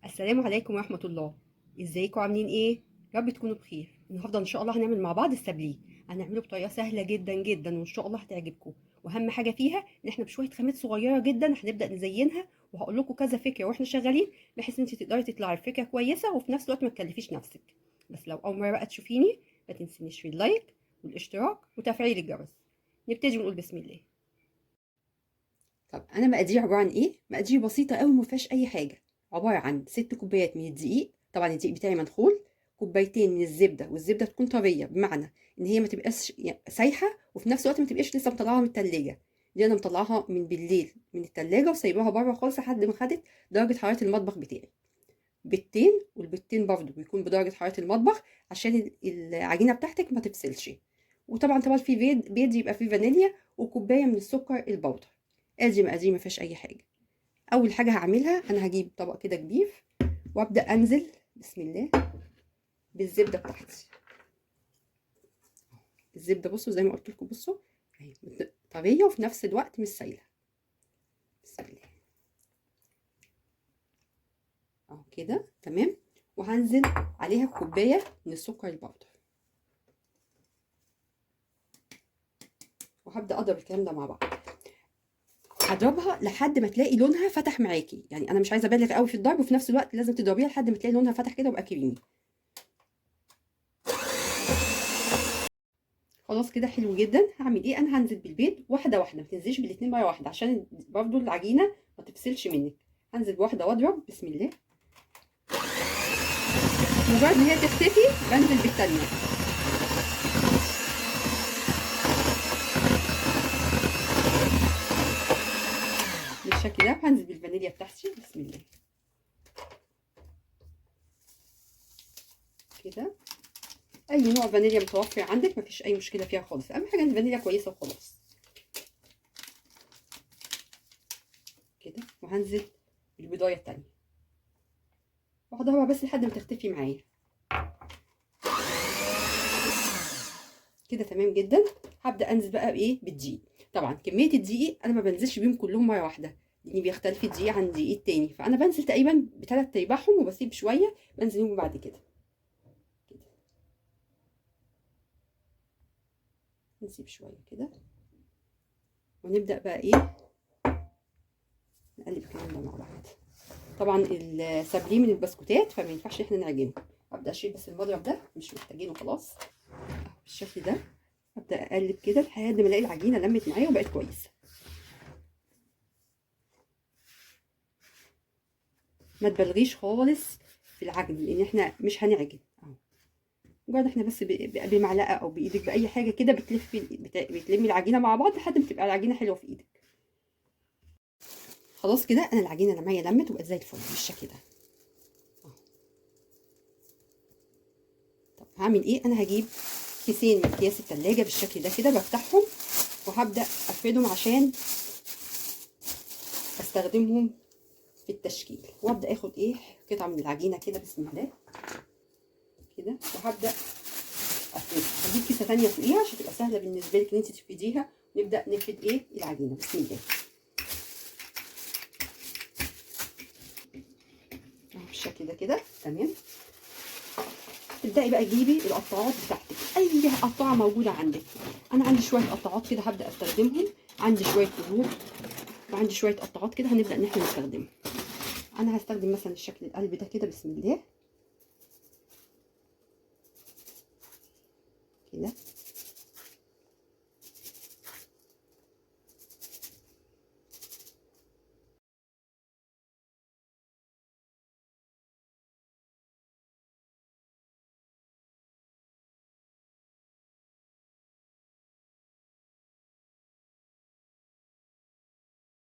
السلام عليكم ورحمة الله. ازيكم عاملين ايه؟ يا رب تكونوا بخير. النهارده ان شاء الله هنعمل مع بعض السابليه. هنعمله بطريقة سهلة جدا جدا وان شاء الله هتعجبكم. واهم حاجة فيها ان احنا بشوية خامات صغيرة جدا هنبدأ نزينها، وهقول لكم كذا فكرة واحنا شغالين بحيث ان انت تقدري تطلعي بفكرة كويسة وفي نفس الوقت ما تكلفيش نفسك. بس لو اول مرة بقى تشوفيني ما تنسينيش في اللايك والاشتراك وتفعيل الجرس. نبتدي ونقول بسم الله. طب انا مقادير عباره عن ايه؟ مقادير بسيطه قوي ما فيهاش اي حاجه. عباره عن 6 كوبايات من الدقيق، طبعا الدقيق بتاعي منخول. كوبايتين من الزبده، والزبده تكون طريه بمعنى ان هي ما تبقاش سايحه، وفي نفس الوقت ما تبقاش لسه مطلعاها من التلاجة. دي انا مطلعاها من بالليل من التلاجة وسايباها بره خالص لحد ما خدت درجه حراره المطبخ بتاعي. بيضتين، والبيضتين برضو بيكون بدرجه حراره المطبخ عشان العجينه بتاعتك ما تفصلش. وطبعا في بيض يبقى فيه فانيليا، وكوبايه من السكر البودر. ادي مقادير ما فيهاش اي حاجه. اول حاجه هعملها انا هجيب طبق كده كبير، وابدا انزل بسم الله بالزبده بتاعتي. الزبده بصوا زي ما قلت لكم، بصوا اهي طريه وفي نفس الوقت مش سايله. بسم الله اهو كده تمام. وهنزل عليها كوبايه من السكر البودر، وهبدا اضرب الكلام ده مع بعض. هضربها لحد ما تلاقي لونها فتح معاكي، يعني انا مش عايزه ابالغ قوي في الضرب، وفي نفس الوقت لازم تضربيها لحد ما تلاقي لونها فتح كده ويبقى كريمي. خلاص كده حلو جدا. هعمل ايه؟ انا هنزل بالبيض واحده واحده، ما تنزليش بالاتنين مره واحده عشان برضو العجينه ما تفصلش منك. هنزل بواحده واضرب بسم الله. مجرد ما هي تختفي بنزل بالتانيه بالشكل ده. هنزل بالفانيليا بتاعتي بسم الله كده. اي نوع فانيليا متوفر عندك مفيش اي مشكله فيها خالص، اهم حاجه ان الفانيليا كويسه وخلاص كده. وهنزل بالبضايه التانيه واحضرها بس لحد ما تختفي معايا كده تمام جدا. هبدا انزل بقى بايه؟ بالدقيق. طبعا كميه الدقيق انا ما بنزلش بيهم كلهم مره واحده، لان بيختلف الدقيق عن الدقيق التاني، فانا بنزل تقريبا بثلاث ارباعهم وبسيب شويه بنزلهم بعد كده. نسيب شويه كده ونبدا بقى ايه؟ نقلب الكلام ده مع بعض. طبعا السابليه من البسكوتات فما ينفعش احنا نعجنه. ابدا اشيل بس المضرب ده، مش محتاجينه خلاص. بالشكل ده ابدا اقلب كده لحد ما الاقي العجينه لمت معايا وبقت كويسه. ما تبالغيش خالص في العجن لان احنا مش هنعجن اهو. مجرد احنا بس بمعلقه او بايدك باي حاجه كده بتلفي بتلمي العجينه مع بعض لحد ما تبقى العجينه حلوه في ايدك. خلاص كده انا العجينه اللي معايا لمت وبقت زي الفل بالشكل ده اهو. طب هعمل ايه؟ انا هجيب كيسين من اكياس التلاجة بالشكل ده كده، بفتحهم وهبدا افردهم عشان استخدمهم في التشكيل. وابدا اخد ايه؟ قطعه من العجينه كده بسم الله كده، وهبدا افردها. هجيب كيسه ثانيه فوقيها عشان تبقى سهله بالنسبه لك ان انت تفرديها. نبدا نفرد ايه؟ العجينه بسم الله اهو بالشكل ده كده تمام. تبداي بقى تجيبي القطاعات بتاعتك، اي قطاعه موجوده عندك. انا عندي شويه قطاعات كده هبدا استخدمهم، عندي شويه قلوب وعندي شويه قطاعات كده هنبدا ان احنا نستخدمهم. انا هستخدم مثلا الشكل القلب ده كده بسم الله كده.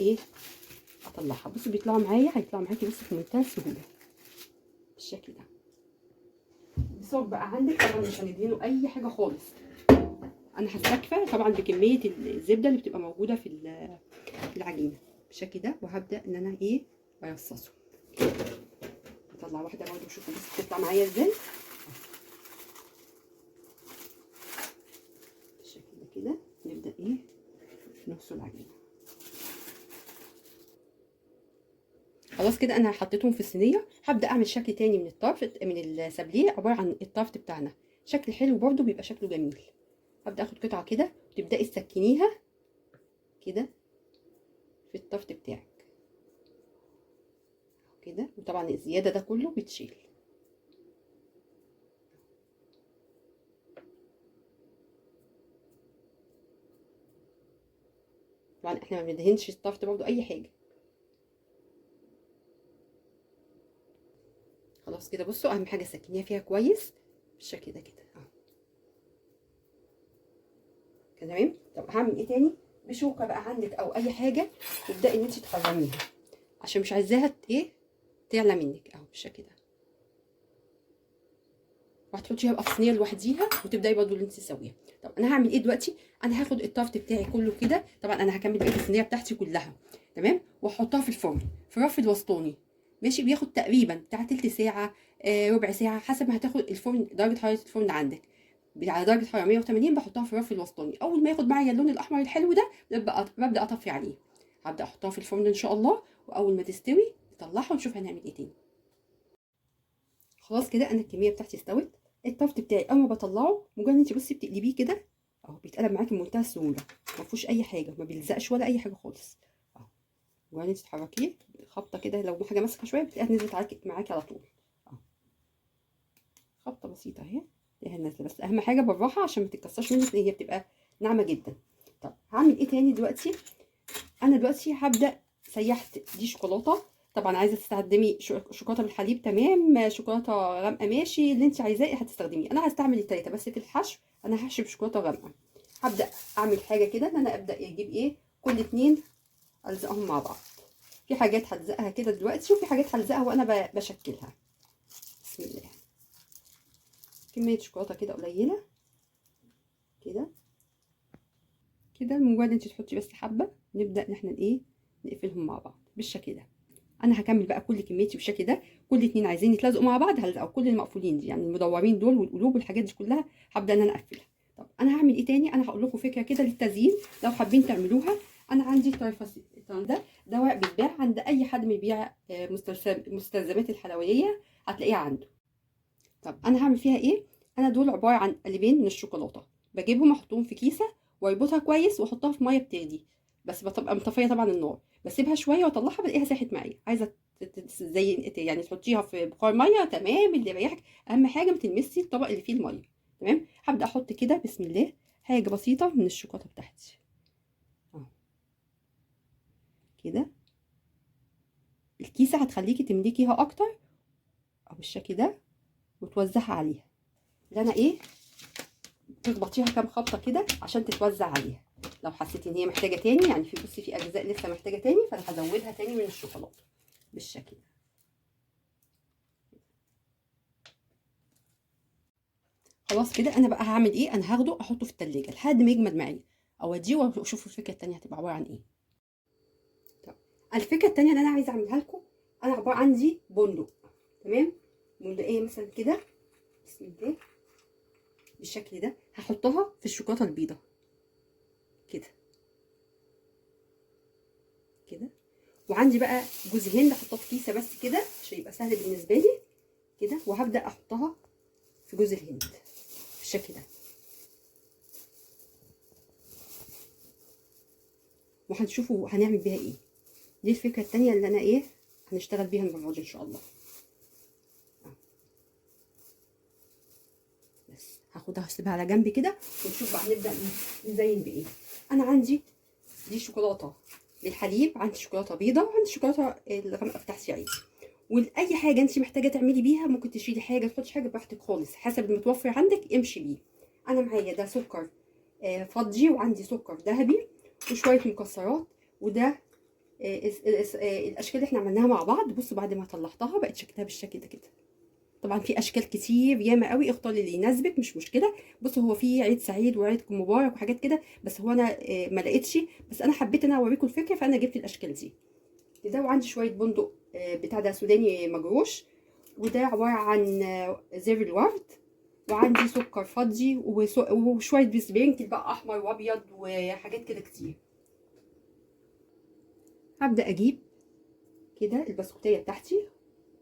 ايه اطلعها، بصوا بيطلعوا معايا، هيطلعوا معاكي بس في منتهى السهوله بالشكل ده. الصوص بقى عندك طبعا مش هندهنه اي حاجه خالص. انا هستكفى طبعا بكميه الزبده اللي بتبقى موجوده في العجينه بالشكل ده. وهبدا ان انا ايه؟ ارصصه. اطلع واحده برضه وشوفوا بس بتطلع معايا ازاي بالشكل ده كده. نبدا ايه؟ نفصل العجينه. خلاص خلاص كده انا حطيتهم في الصينيه. هبدا اعمل شكل تاني من الطرف من السابليه عباره عن الطرف بتاعنا، شكل حلو برده بيبقى شكله جميل. هبدا اخد قطعه كده وتبداي تسكنيها كده في الطرف بتاعك كده، وطبعا الزياده ده كله بيتشيل. طبعا احنا ما بندهنش الطرف برده اي حاجه. خلاص كده بصوا، اهم حاجه سكنيها فيها كويس بالشكل ده كده اهو كده تمام. طب هعمل ايه تاني؟ بشوكه بقى عندك او اي حاجه تبداي ان انت تخرميها عشان مش عايزاها ايه تعلى منك اهو بالشكل ده. وهتحطيها بقى في صينيه لوحديها وتبداي برضو اللي انت تسويها. طب انا هعمل ايه دلوقتي؟ انا هاخد الطرف بتاعي كله كده، طبعا انا هكمل بقيه الصينيه بتاعتي كلها تمام، واحطها في الفرن في الرف الوسطاني ماشي. بياخد تقريبا بتاع تلت ساعه ربع ساعه حسب ما هتاخد الفرن، درجه حراره الفرن عندك على درجه حراره 180. بحطها في الرف الوسطاني، اول ما ياخد معايا اللون الاحمر الحلو ده ببدا اطفي عليه. هبدا احطها في الفرن ان شاء الله، واول ما تستوي نطلعها ونشوف هنعمل ايه تاني. خلاص كده انا الكميه بتاعتي استوت. الطفت بتاعي اول ما بطلعه مجرد انت بصي بتقلبيه كده اهو بيتقلب معاكي بمنتهى السهوله، ما فيهوش اي حاجه، ما بيلزقش ولا اي حاجه خالص اهو. مجرد انت تحركيه خبطه كده، لو حاجه ماسكه شويه بتلاقيها نزلت معاكي على طول اهو. خبطه بسيطه اهي تلاقيها نازله، بس اهم حاجه بالراحه عشان ما تتكسرش منك لان هي بتبقى ناعمه جدا. طب هعمل ايه تاني دلوقتي؟ انا دلوقتي هبدا سيحت دي شوكولاته. طبعا عايزه تستخدمي شوكولاته بالحليب تمام، شوكولاته غامقه ماشي، اللي انت عايزاه هتستخدميه. انا هستعمل التلاته بس في الحشو انا هحشي بشوكولاته غامقه. هبدا اعمل حاجه كده ان انا ابدا اجيب ايه كل اتنين الزقهم مع بعض. في حاجات هلزقها كده دلوقتي وفي حاجات هلزقها وانا بشكلها. بسم الله. كميه شوكولاته كده قليله كده كده، مجرد انت تحطي بس حبه نبدا ان احنا ايه نقفلهم مع بعض بالشكل ده. انا هكمل بقى كل كميتي بالشكل ده. كل اتنين عايزين يتلازقوا مع بعض هلزقوا، كل المقفولين دي يعني المدورين دول والقلوب والحاجات دي كلها هبدا ان انا اقفلها. طب انا هعمل ايه تاني؟ انا هقول لكم فكره كده للتزيين لو حابين تعملوها. انا عندي الترفستان ده ورق بيتباع عند اي حد بيبيع مستلزمات الحلويات هتلاقيها عنده. طب انا هعمل فيها ايه؟ انا دول عباره عن قالبين من الشوكولاته، بجيبهم احطهم في كيسه واربطها كويس واحطها في ميه بتغلي، بس بتبقى مطفيه طبعا النار، بسيبها شويه واطلعها بلاقيها ساحت معايا. عايزه زي يعني تحطيها في بخار ميه تمام اللي يريحك، اهم حاجه ما تلمسي الطبق اللي فيه الميه تمام. هبدا احط كده بسم الله حاجه بسيطه من الشوكولاته بتاعتي اهو كده. الكيسه هتخليكي تملكيها اكتر او بالشكل ده وتوزعها عليها. اللي انا ايه تخبطيها كام خبطه كده عشان تتوزع عليها. لو حسيتي ان هي محتاجه تاني يعني في بصي في اجزاء لسه محتاجه تاني فانا هزودها تاني من الشوكولاته بالشكل ده. خلاص كده انا بقى هعمل ايه؟ انا هاخده احطه في التلاجة لحد ما يجمد معايا اوديه واشوف الفكره التانيه هتبقى عباره عن ايه. طب الفكره التانيه اللي انا عايزه اعملها لكم، انا عباره عندي بندق تمام، بندقيه مثلا كده بسم الله بالشكل ده. هحطها في الشوكولاته البيضاء كده كده. وعندي بقى جوز هند احطها في كيسه بس كده عشان يبقى سهل بالنسبه لي كده، وهبدا احطها في جوز الهند بالشكل ده. وهنشوفوا هنعمل بيها ايه. دي الفكره التانيه اللي انا ايه هنشتغل بيها المره دي ان شاء الله. بس هاخدها هسيبها على جنب كده ونشوف بقى هنبدا نزين بايه. انا عندي دي شوكولاته بالحليب، عندي شوكولاته بيضه، وعندي شوكولاته الغامقه بتاعتي عادي. واي حاجه انت محتاجه تعملي بيها ممكن تشيلي حاجه تحطي حاجه براحتك خالص حسب المتوفر عندك امشي بيه. انا معايا ده سكر فضي، وعندي سكر ذهبي وشويه مكسرات، وده الاشكال اللي احنا عملناها مع بعض. بصوا بعد ما طلعتها بقت شكلها بالشكل ده كده. طبعا في اشكال كتير ياما قوي، اختاري اللي يناسبك مش مشكله. بصوا هو في عيد سعيد وعيد مبارك وحاجات كده، بس هو انا ما لقيتش، بس انا حبيت ان انا اوريكم الفكره فانا جبت الاشكال دي. ده وعندي شويه بندق بتاع ده سوداني مجروش، وده عباره عن زر الورد، وعندي سكر فضي وشويه بسبرينكل بقى احمر وابيض وحاجات كده كتير. هبدا اجيب كده البسكوتيه بتاعتي،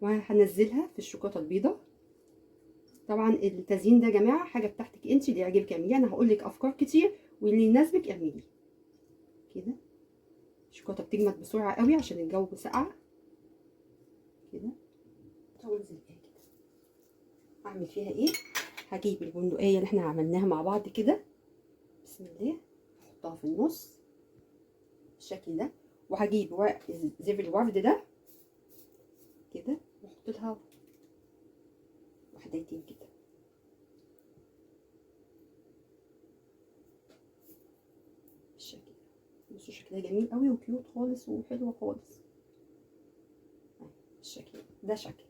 وهنزلها في الشوكولاته البيضاء. طبعا التزيين ده يا جماعه حاجه بتاعتك انت، اللي يعجبك اعمليه، انا هقول لك افكار كتير واللي يناسبك اعمليه. كده الشوكولاته بتجمد بسرعه قوي عشان الجو ساقع. كده وانزل بيها كده. هعمل فيها ايه؟ هجيب البندقيه اللي احنا عملناها مع بعض كده، بسم الله، احطها في النص بالشكل ده، وهجيب ورق زبر الورد ده كده واحط لها وحدتين كده. بالشكل ده، بصوا شكلها جميل قوي وكيوت خالص وحلوه خالص. بالشكل ده شكل.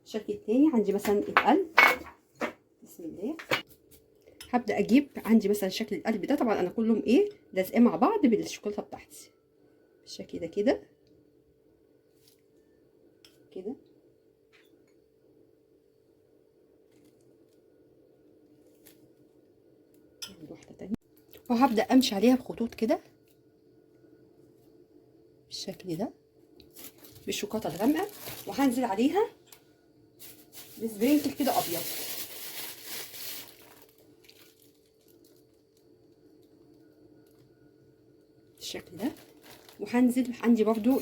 الشكل التاني عندي مثلا القلب، بسم الله. هبدا اجيب عندي مثلا شكل القلب ده، طبعا انا كلهم ايه لازقين مع بعض بالشوكولاته بتاعتي بالشكل ده كده كده. واحده تانية، وهبدا امشي عليها بخطوط كده بالشكل ده بالشوكولاته الغامقه، وهنزل عليها بسبرينكل كده ابيض بالشكل ده. وهنزل عندي برضو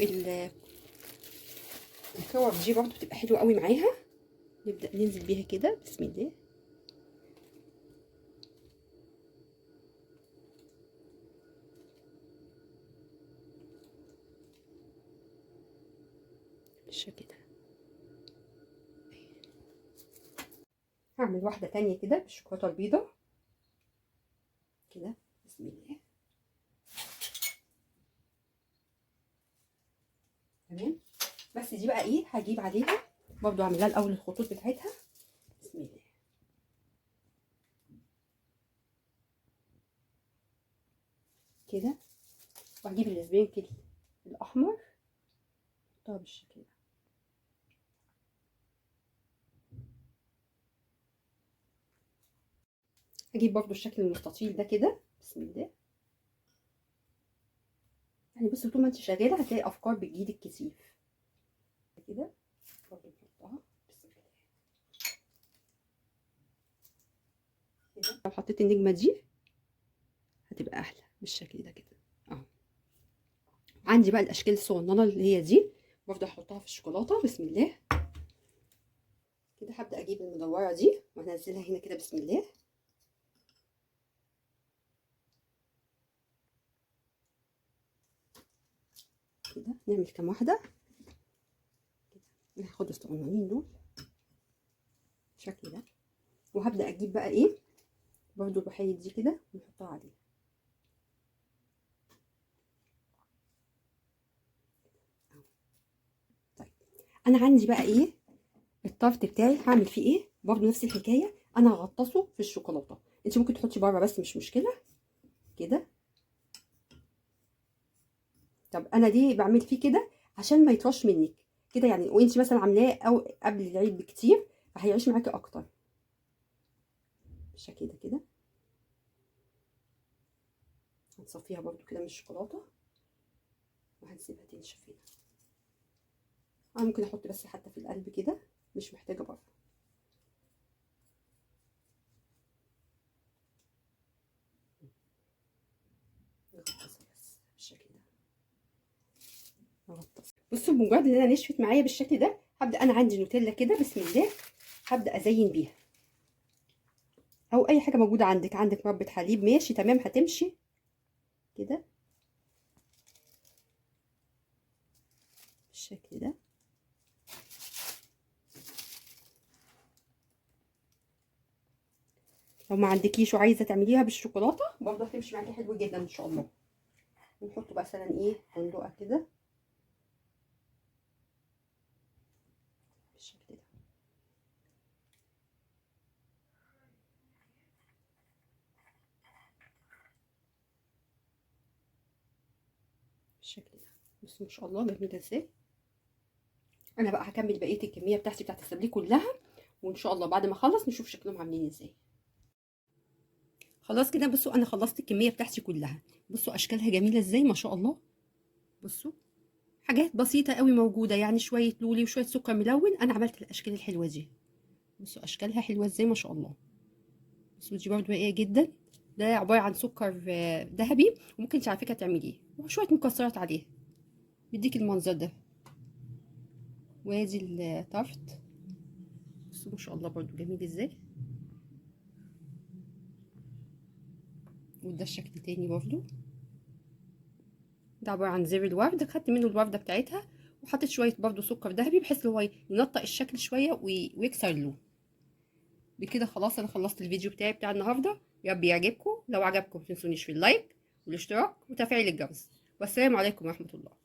الكور دي برضو بتبقى حلوه قوي معاها، نبدا ننزل بيها كده بسم الله. بالشكل ده. هعمل واحده تانية كده بالشوكولاته البيضاء كده بسم الله. تمام. بس دي بقى ايه، هجيب عليها برضو اعمل لها الاول الخطوط بتاعتها بسم الله كده، وهجيب الاسبرينكل الاحمر احطها بالشكل ده. هجيب برضو الشكل المستطيل ده كده بسم الله. يعني بصي طول ما انت شغاله هتلاقي افكار بتجيلك كتير كده. برضو نحطها بسم الله كده. لو حطيت النجمه دي هتبقى احلى بالشكل ده كده اهو. عندي بقى الاشكال الصغننه اللي هي دي برضو هحطها في الشوكولاته بسم الله كده. هبدا اجيب المدوره دي وانزلها هنا كده بسم الله كده. نعمل كام واحده كده، هاخد الصغننين دول بالشكل ده. وهبدا اجيب بقى ايه برضو الوحيد دي كده ونحطها عليه. طيب انا عندي بقى ايه الطرف بتاعي هعمل فيه ايه برضو نفس الحكايه، انا هغطسه في الشوكولاته. انت ممكن تحطي بره بس مش مشكله كده. طب انا ليه بعمل فيه كده؟ عشان ما يطرش منك كده يعني، وانت مثلا عاملاه او قبل العيد بكتير فهيعيش معاكي اكتر بالشكل ده كده. هنصفيها برضو كده من الشوكولاته وهنسيبها تنشف هنا. انا ممكن احط بس حتى في القلب كده، مش محتاجه بره. نغطسها بس بالشكل ده نغطس. بصوا بمجرد ان انا نشفت معايا بالشكل ده هبدا انا عندي نوتيلا كده بسم الله هبدا ازين بيها، او اي حاجه موجوده عندك مربى حليب ماشي تمام هتمشي كده بالشكل ده. لو ما عندكيش وعايزه تعمليها بالشوكولاته برضه هتمشي معاكي حلو جدا ان شاء الله. نحط مثلا ايه بندقه كده بالشكل ده بالشكل ده. بصوا ما شاء الله جميله ازاي. انا بقى هكمل بقيه الكميه بتاعتي بتاعت السابليه كلها، وان شاء الله بعد ما اخلص نشوف شكلهم عاملين ازاي. خلاص كده بصوا انا خلصت الكميه بتاعتي كلها، بصوا اشكالها جميله ازاي ما شاء الله. بصوا حاجات بسيطة قوي موجودة، يعني شوية لولي وشوية سكر ملون. انا عملت الاشكال الحلوة دي، بصوا اشكالها حلوة ازاي ما شاء الله. بصوا دي برضو رقيقة جدا. ده عبارة عن سكر ذهبي، وممكن على فكرة تعمليه وشوية مكسرات عليه بيديك المنظر ده. وادي الطرف، بصوا ما شاء الله برضو جميل ازاي. وده الشكل تاني برضو، ده عبارة عن زر الورد، خدت منه الوردة بتاعتها وحطيت شوية برضو سكر ذهبي بحيث ان هو ينطق الشكل شوية ويكسر اللون. بكده خلاص انا خلصت الفيديو بتاعي بتاع النهارده، يا رب يعجبكم. لو عجبكم متنسونيش في اللايك والاشتراك وتفعيل الجرس. والسلام عليكم ورحمة الله.